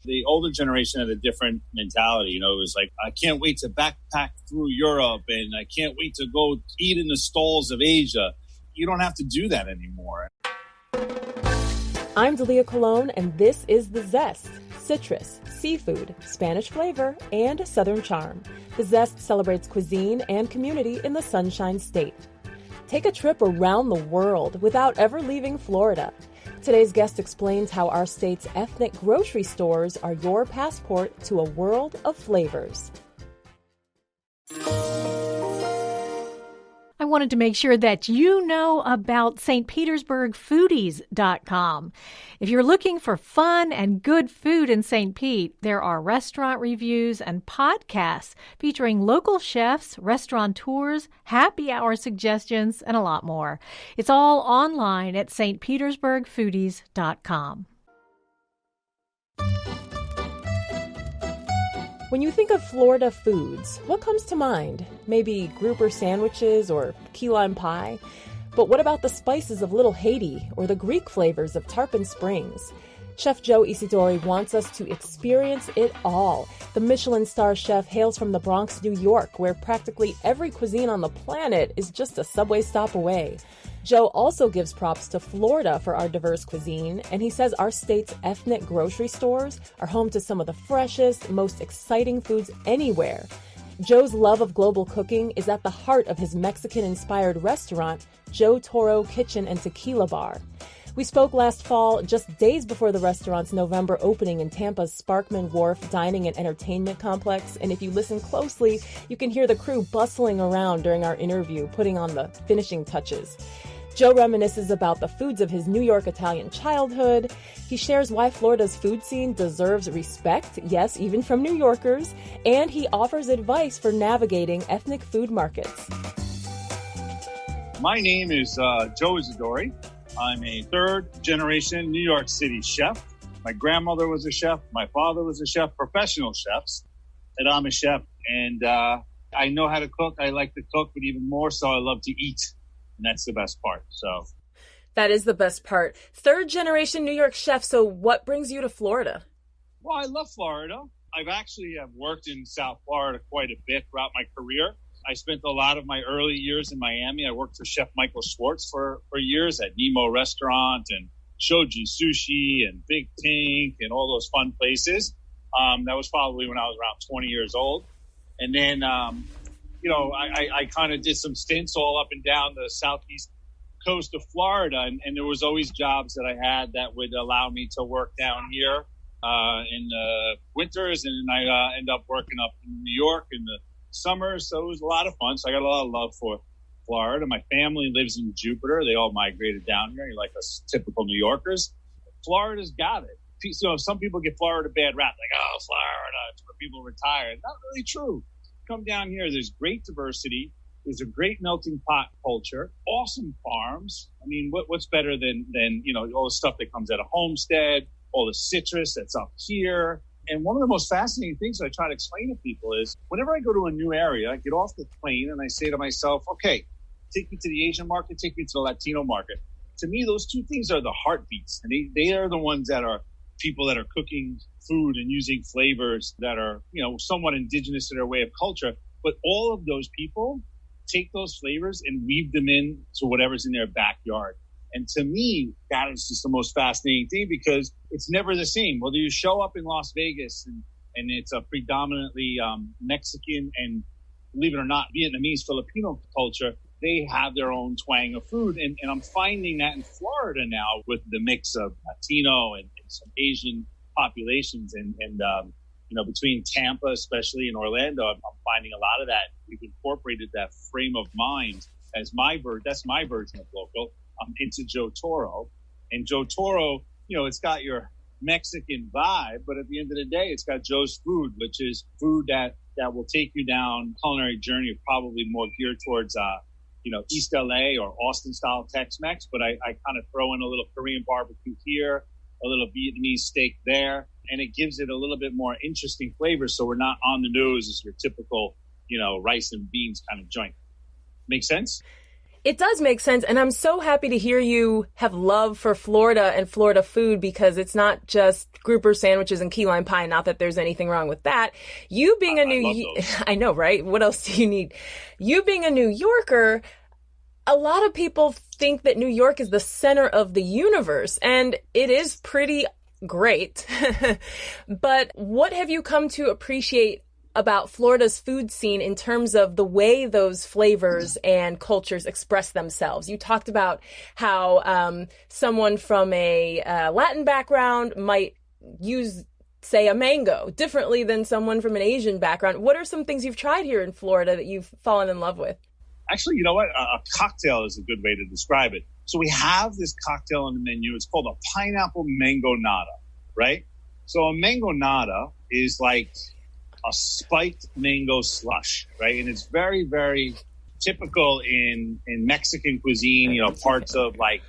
The older generation had a different mentality. It was like, I can't wait to backpack through Europe and I can't wait to go eat in the stalls of Asia. You don't have to do that anymore. I'm Dalia Colon, and this is The Zest. Citrus, seafood, Spanish flavor, and Southern charm. The Zest celebrates cuisine and community in the Sunshine State. Take a trip around the world without ever leaving Florida. Today's guest explains how our state's ethnic grocery stores are your passport to a world of flavors. I wanted to make sure that you know about stpetersburgfoodies.com. If you're looking for fun and good food in St. Pete, there are restaurant reviews and podcasts featuring local chefs, restaurateurs, happy hour suggestions, and a lot more. It's all online at stpetersburgfoodies.com. When you think of Florida foods, what comes to mind? Maybe grouper sandwiches or key lime pie? But what about the spices of Little Haiti or the Greek flavors of Tarpon Springs? Chef Joe Isidori wants us to experience it all. The Michelin Star chef hails from the Bronx, New York, where practically every cuisine on the planet is just a subway stop away. Joe also gives props to Florida for our diverse cuisine, and he says our state's ethnic grocery stores are home to some of the freshest, most exciting foods anywhere. Joe's love of global cooking is at the heart of his Mexican-inspired restaurant, Jotoro Kitchen and Tequila Bar. We spoke last fall, just days before the restaurant's November opening in Tampa's Sparkman Wharf Dining and Entertainment Complex, and if you listen closely, you can hear the crew bustling around during our interview, putting on the finishing touches. Joe reminisces about the foods of his New York Italian childhood. He shares why Florida's food scene deserves respect, yes, even from New Yorkers, and he offers advice for navigating ethnic food markets. My name is Joe Isidori. I'm a third-generation New York City chef. My grandmother was a chef. My father was a chef, professional chefs. And I'm a chef. And I know how to cook. I like to cook, but even more so, I love to eat. And that's the best part. So that is the best part. Third-generation New York chef. So what brings you to Florida? Well, I love Florida. I've actually worked in South Florida quite a bit throughout my career. I spent a lot of my early years in Miami. I worked for Chef Michael Schwartz for years at Nemo Restaurant and Shoji Sushi and Big Tank and all those fun places. That was probably when I was around 20 years old. And then, I kind of did some stints all up and down the southeast coast of Florida. And there was always jobs that I had that would allow me to work down here in the winters. And then I end up working up in New York in the summer, so it was a lot of fun. So I got a lot of love for Florida. My family lives in Jupiter. They all migrated down here, like us typical New Yorkers. Florida's got it. So some people get Florida bad rap, like, oh, Florida, it's where people retire. Not really true. Come down here, there's great diversity. There's a great melting pot culture, awesome farms. I mean, what's better than all the stuff that comes out of Homestead, all the citrus that's up here. And one of the most fascinating things I try to explain to people is whenever I go to a new area, I get off the plane and I say to myself, okay, take me to the Asian market, take me to the Latino market. To me, those two things are the heartbeats. And they are the ones that are people that are cooking food and using flavors that are, somewhat indigenous to their way of culture. But all of those people take those flavors and weave them in to whatever's in their backyard. And to me, that is just the most fascinating thing because it's never the same. Whether you show up in Las Vegas and it's a predominantly Mexican and, believe it or not, Vietnamese, Filipino culture, they have their own twang of food. And I'm finding that in Florida now with the mix of Latino and some Asian populations. And between Tampa, especially in Orlando, I'm finding a lot of that. We've incorporated that frame of mind as that's my version of local. Into Jotoro. And Jotoro, it's got your Mexican vibe, but at the end of the day, it's got Joe's food, which is food that will take you down a culinary journey of probably more geared towards, East LA or Austin style Tex-Mex. But I kind of throw in a little Korean barbecue here, a little Vietnamese steak there, and it gives it a little bit more interesting flavor. So we're not on the nose as your typical, rice and beans kind of joint. Make sense? It does make sense. And I'm so happy to hear you have love for Florida and Florida food, because it's not just grouper sandwiches and key lime pie. Not that there's anything wrong with that. You being I know, right? What else do you need? You being a New Yorker, a lot of people think that New York is the center of the universe, and it is pretty great. But what have you come to appreciate about Florida's food scene in terms of the way those flavors and cultures express themselves? You talked about how someone from a Latin background might use, say, a mango differently than someone from an Asian background. What are some things you've tried here in Florida that you've fallen in love with? Actually, you know what? A cocktail is a good way to describe it. So we have this cocktail on the menu. It's called a pineapple mango nada, right? So a mango nada is like a spiked mango slush, right? And it's very, very typical in Mexican cuisine, you know, parts of like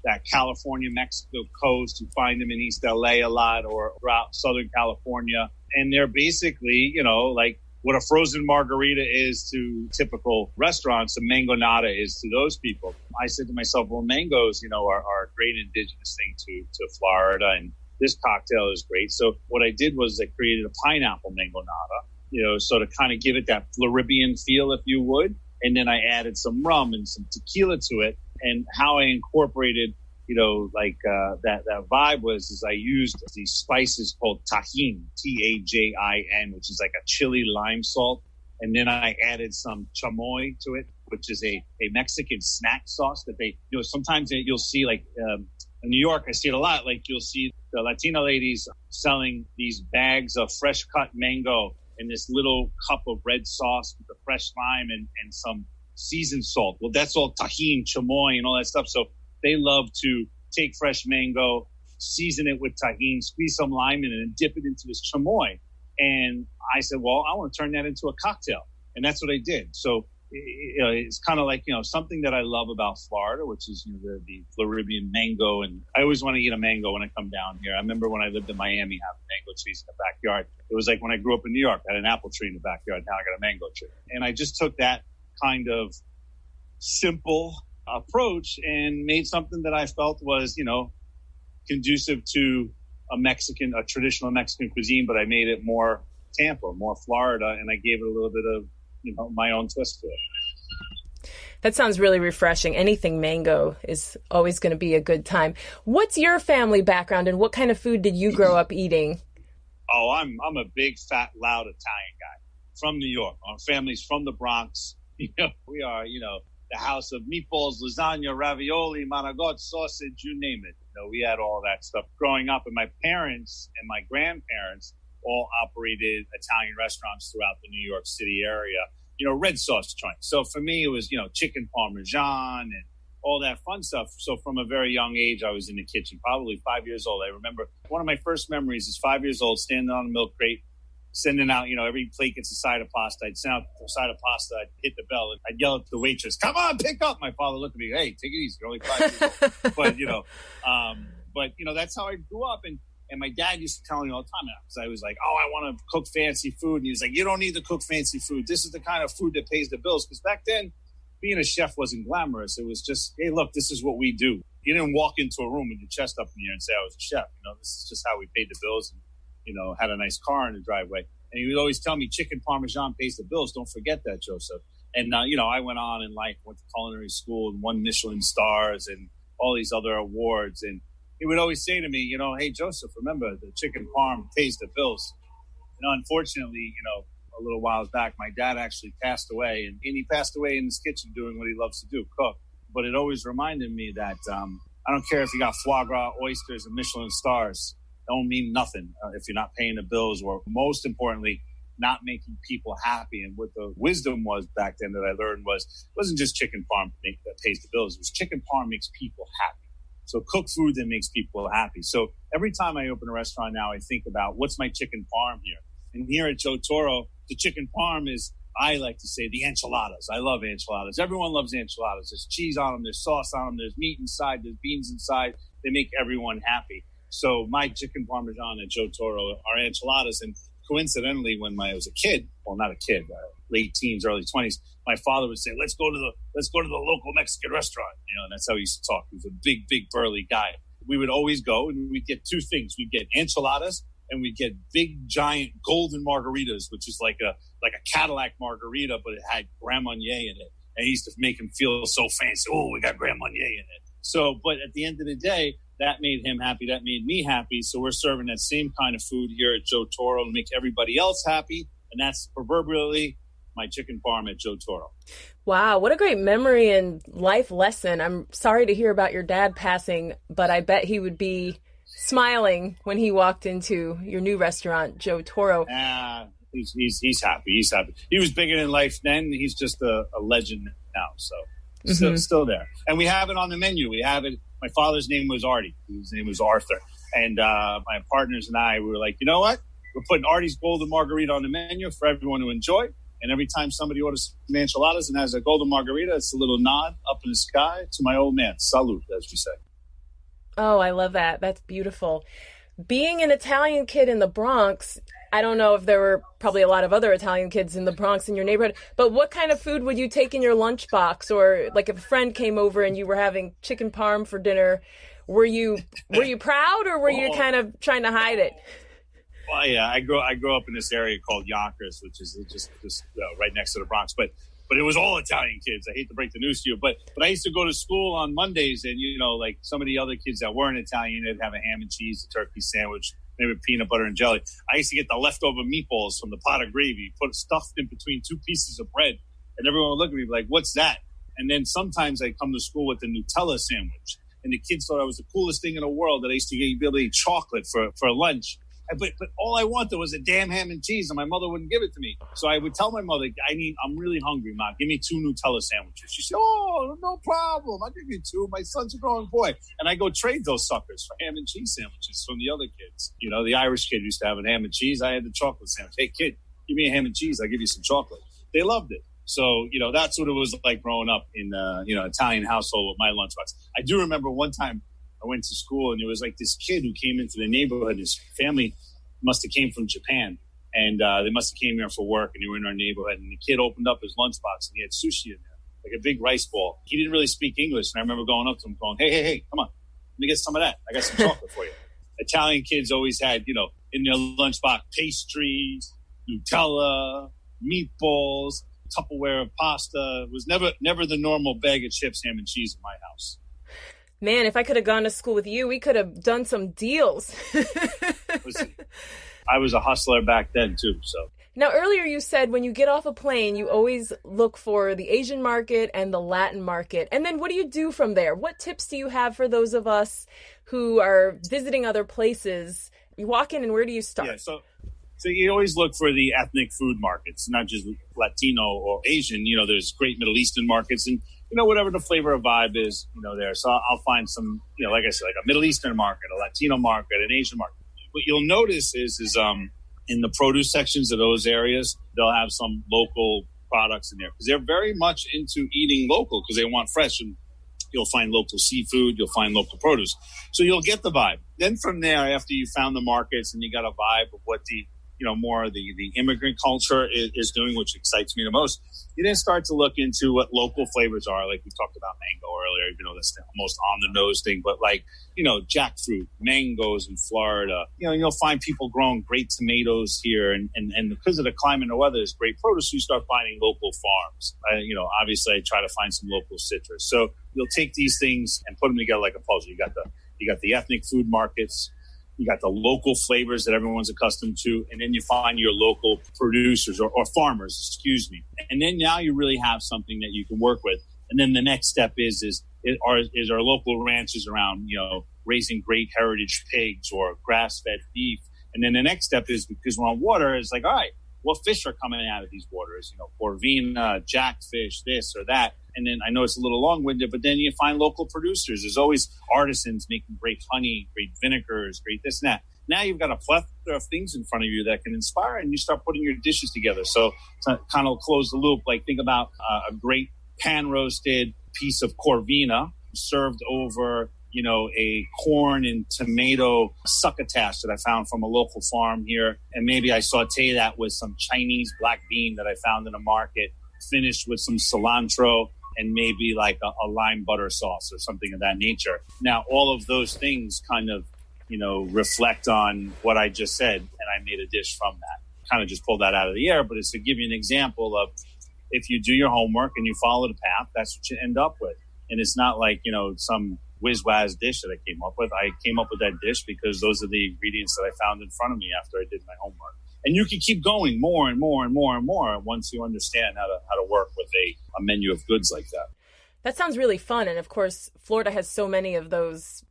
that California, Mexico coast. You find them in East LA a lot, or throughout Southern California. And they're basically, you know, like what a frozen margarita is to typical restaurants, a mango nada is to those people. I said to myself, well, mangoes, you know, are a great indigenous thing to Florida, and this cocktail is great. So what I did was I created a pineapple mango nada, you know, so to kind of give it that Floridian feel, if you would. And then I added some rum and some tequila to it. And how I incorporated, you know, like that vibe is I used these spices called tajin, Tajin, which is like a chili lime salt. And then I added some chamoy to it, which is a Mexican snack sauce that they, you know, sometimes you'll see like in New York, I see it a lot. Like you'll see the Latina ladies selling these bags of fresh cut mango in this little cup of red sauce with the fresh lime and some seasoned salt. Well, that's all tajin, chamoy, and all that stuff. So they love to take fresh mango, season it with tajin, squeeze some lime in it, and dip it into this chamoy. And I said, well, I want to turn that into a cocktail. And that's what I did. So it's kind of like, you know, something that I love about Florida, which is, you know, the Floridian mango. And I always want to eat a mango when I come down here. I remember when I lived in Miami, having mango trees in the backyard. It was like when I grew up in New York, I had an apple tree in the backyard. Now I got a mango tree. And I just took that kind of simple approach and made something that I felt was, you know, conducive to a traditional Mexican cuisine, but I made it more Tampa, more Florida, and I gave it a little bit of, you know, my own twist to it. That sounds really refreshing. Anything mango is always going to be a good time. What's your family background, and what kind of food did you grow up eating? Oh, I'm a big, fat, loud Italian guy from New York. Our family's from the Bronx. You know, we are, you know, the house of meatballs, lasagna, ravioli, Mangoat, sausage, you name it. You know, we had all that stuff growing up, and my parents and my grandparents all operated Italian restaurants throughout the New York City area, you know, red sauce joints. So for me, it was, you know, chicken parmesan and all that fun stuff. So from a very young age, I was in the kitchen, probably 5 years old. I remember one of my first memories is 5 years old, standing on a milk crate, sending out, you know, every plate gets a side of pasta. I'd send out a side of pasta. I'd hit the bell. And I'd yell at the waitress, come on, pick up. My father looked at me, hey, take it easy. You're only 5 years old. But, you know, that's how I grew up. And my dad used to tell me all the time, because I was like, oh, I want to cook fancy food. And he was like, you don't need to cook fancy food. This is the kind of food that pays the bills. Because back then, being a chef wasn't glamorous. It was just, hey, look, this is what we do. You didn't walk into a room with your chest up in the air and say I was a chef. You know, this is just how we paid the bills and, you know, had a nice car in the driveway. And he would always tell me chicken parmesan pays the bills. Don't forget that, Joseph. And, you know, I went on in life, went to culinary school and won Michelin Stars and all these other awards. And he would always say to me, you know, hey, Joseph, remember the chicken parm pays the bills. You know, unfortunately, you know, a little while back, my dad actually passed away. And he passed away in his kitchen doing what he loves to do, cook. But it always reminded me that I don't care if you got foie gras, oysters, and Michelin Stars. Don't mean nothing if you're not paying the bills, or most importantly, not making people happy. And what the wisdom was back then that I learned was, it wasn't just chicken parm that pays the bills. It was chicken parm makes people happy. So cook food that makes people happy. So every time I open a restaurant now, I think about what's my chicken parm here. And here at Jotoro, the chicken parm is, I like to say, the enchiladas. I love enchiladas. Everyone loves enchiladas. There's cheese on them. There's sauce on them. There's meat inside. There's beans inside. They make everyone happy. So my chicken parmesan at Jotoro are enchiladas. And coincidentally, when I was a kid, well, not a kid, late teens, early 20s, my father would say, let's go to the local Mexican restaurant. And that's how he used to talk. He was a big, big, burly guy. We would always go and we'd get two things. We'd get enchiladas and we'd get big, giant golden margaritas, which is like a Cadillac margarita, but it had Grand Marnier in it. And he used to make him feel so fancy. Oh, we got Grand Marnier in it. So, but at the end of the day, that made him happy. That made me happy. So we're serving that same kind of food here at Jotoro to make everybody else happy. And that's proverbially my chicken parm at Jotoro. Wow, what a great memory and life lesson. I'm sorry to hear about your dad passing, but I bet he would be smiling when he walked into your new restaurant, Jotoro. He's happy. He's happy. He was bigger than life then. He's just a legend now. So still there. And we have it on the menu. We have it. My father's name was Artie. His name was Arthur. And my partners and I, we were like, you know what? We're putting Artie's Golden Margarita on the menu for everyone to enjoy. And every time somebody orders some enchiladas and has a golden margarita, it's a little nod up in the sky to my old man. Salute, as we say. Oh, I love that. That's beautiful. Being an Italian kid in the Bronx, I don't know if there were probably a lot of other Italian kids in the Bronx in your neighborhood, but what kind of food would you take in your lunchbox? Or like if a friend came over and you were having chicken parm for dinner, were you proud or were you kind of trying to hide it? Well, yeah, I grew up in this area called Yonkers, which is just right next to the Bronx. But it was all Italian kids. I hate to break the news to you, but I used to go to school on Mondays, and like some of the other kids that weren't Italian, they'd have a ham and cheese, a turkey sandwich, maybe peanut butter and jelly. I used to get the leftover meatballs from the pot of gravy, put stuffed in between two pieces of bread, and everyone would look at me like, "What's that?" And then sometimes I'd come to school with the Nutella sandwich, and the kids thought I was the coolest thing in the world that I used to be able to eat chocolate for lunch. But all I wanted was a damn ham and cheese, and my mother wouldn't give it to me. So I would tell my mother, I'm really hungry, Mom. Give me 2 Nutella sandwiches. She said, oh, no problem. I'll give you 2. My son's a growing boy. And I go trade those suckers for ham and cheese sandwiches from the other kids. The Irish kid used to have a ham and cheese. I had the chocolate sandwich. Hey, kid, give me a ham and cheese. I'll give you some chocolate. They loved it. So, that's what it was like growing up in, Italian household with my lunchbox. I do remember one time, I went to school and there was like this kid who came into the neighborhood. His family must have came from Japan and they must have came here for work and they were in our neighborhood. And the kid opened up his lunchbox and he had sushi in there, like a big rice ball. He didn't really speak English. And I remember going up to him going, hey, come on, let me get some of that. I got some chocolate for you. Italian kids always had, in their lunchbox, pastries, Nutella, meatballs, Tupperware of pasta. It was never the normal bag of chips, ham and cheese in my house. Man, if I could have gone to school with you, we could have done some deals. Listen, I was a hustler back then, too. So now, earlier you said when you get off a plane, you always look for the Asian market and the Latin market. And then what do you do from there? What tips do you have for those of us who are visiting other places? You walk in and where do you start? Yeah, so you always look for the ethnic food markets, not just Latino or Asian. There's great Middle Eastern markets and whatever the flavor of vibe is, there. So I'll find some, like I said, like a Middle Eastern market, a Latino market, an Asian market. What you'll notice is in the produce sections of those areas, they'll have some local products in there because they're very much into eating local because they want fresh. And you'll find local seafood, you'll find local produce. So you'll get the vibe. Then from there, after you found the markets and you got a vibe of what the more of the immigrant culture is doing, which excites me the most. You then start to look into what local flavors are. Like we talked about mango earlier, that's the most on the nose thing, but jackfruit, mangoes in Florida, you'll find people growing great tomatoes here. And because of the climate and the weather, there's great produce. So you start finding local farms. Obviously I try to find some local citrus. So you'll take these things and put them together like a puzzle. You got the ethnic food markets. You got the local flavors that everyone's accustomed to, and then you find your local producers or farmers, And then now you really have something that you can work with. And then the next step is our local ranches around, raising great heritage pigs or grass-fed beef. And then the next step is, because we're on water, it's like, all right, what fish are coming out of these waters? Corvina, jackfish, this or that. And then I know it's a little long-winded, but then you find local producers. There's always artisans making great honey, great vinegars, great this and that. Now you've got a plethora of things in front of you that can inspire, and you start putting your dishes together. So to kind of close the loop, like think about a great pan-roasted piece of Corvina served over a corn and tomato succotash that I found from a local farm here. And maybe I saute that with some Chinese black bean that I found in a market, finished with some cilantro and maybe like a lime butter sauce or something of that nature. Now, all of those things kind of, reflect on what I just said. And I made a dish from that. Kind of just pulled that out of the air, but it's to give you an example of if you do your homework and you follow the path, that's what you end up with. And it's not like, some whiz-waz dish that I came up with. I came up with that dish because those are the ingredients that I found in front of me after I did my homework. And you can keep going more and more and more and more once you understand how to work with a menu of goods like that. That sounds really fun. And of course, Florida has so many of those,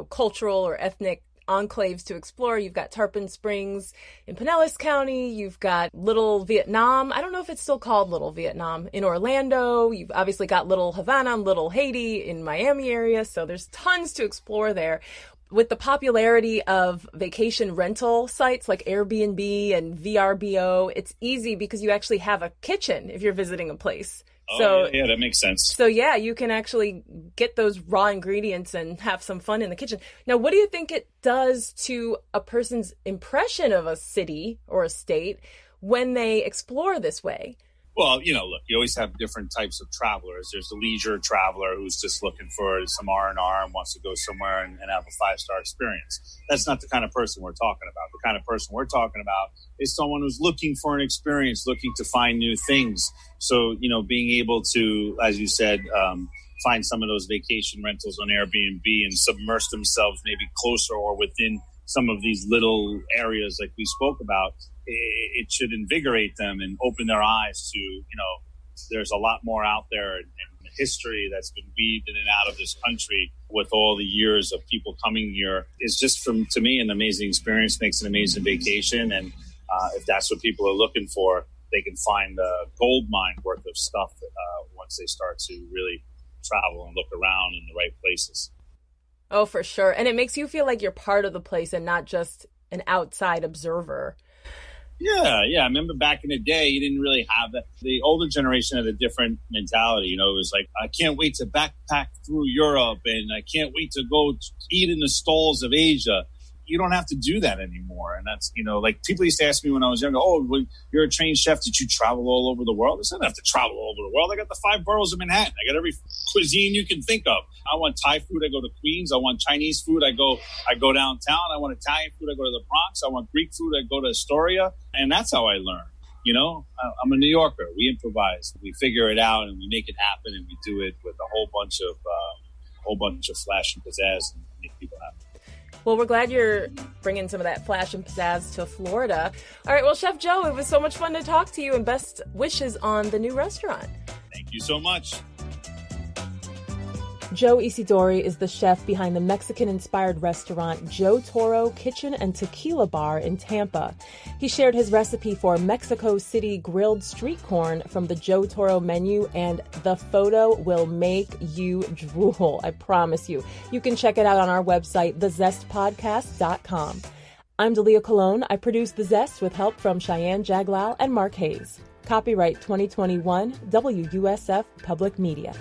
cultural or ethnic enclaves to explore. You've got Tarpon Springs in Pinellas County. You've got Little Vietnam. I don't know if it's still called Little Vietnam in Orlando. You've obviously got Little Havana and Little Haiti in Miami area. So there's tons to explore there. With the popularity of vacation rental sites like Airbnb and VRBO, it's easy because you actually have a kitchen if you're visiting a place. So, yeah, that makes sense. So, yeah, you can actually get those raw ingredients and have some fun in the kitchen. Now, what do you think it does to a person's impression of a city or a state when they explore this way? Well, look, you always have different types of travelers. There's the leisure traveler who's just looking for some R&R and wants to go somewhere and have a 5-star experience. That's not the kind of person we're talking about. The kind of person we're talking about is someone who's looking for an experience, looking to find new things. So, being able to, as you said, find some of those vacation rentals on Airbnb and submerge themselves maybe closer or within some of these little areas like we spoke about, it should invigorate them and open their eyes to, there's a lot more out there and history that's been weaved in and out of this country with all the years of people coming here. It's just, to me, an amazing experience, makes an amazing vacation. And if that's what people are looking for, they can find a gold mine worth of stuff once they start to really travel and look around in the right places. Oh, for sure. And it makes you feel like you're part of the place and not just an outside observer. Yeah. I remember back in the day, you didn't really have that. The older generation had a different mentality. It was like, I can't wait to backpack through Europe and I can't wait to go eat in the stalls of Asia. You don't have to do that anymore. And that's, like people used to ask me when I was younger, when you're a trained chef, did you travel all over the world? I said, I don't have to travel all over the world. I got the 5 boroughs of Manhattan. I got every cuisine you can think of. I want Thai food, I go to Queens. I want Chinese food, I go downtown. I want Italian food, I go to the Bronx. I want Greek food, I go to Astoria. And that's how I learn. I'm a New Yorker. We improvise. We figure it out and we make it happen, and we do it with a whole bunch of flash and pizzazz and make people happy. Well, we're glad you're bringing some of that flash and pizzazz to Florida. All right, well, Chef Joe, it was so much fun to talk to you, and best wishes on the new restaurant. Thank you so much. Joe Isidori is the chef behind the Mexican-inspired restaurant Jotoro Kitchen and Tequila Bar in Tampa. He shared his recipe for Mexico City grilled street corn from the Jotoro menu, and the photo will make you drool, I promise you. You can check it out on our website, thezestpodcast.com. I'm Dalia Colon. I produce The Zest with help from Cheyenne Jaglal and Mark Hayes. Copyright 2021, WUSF Public Media.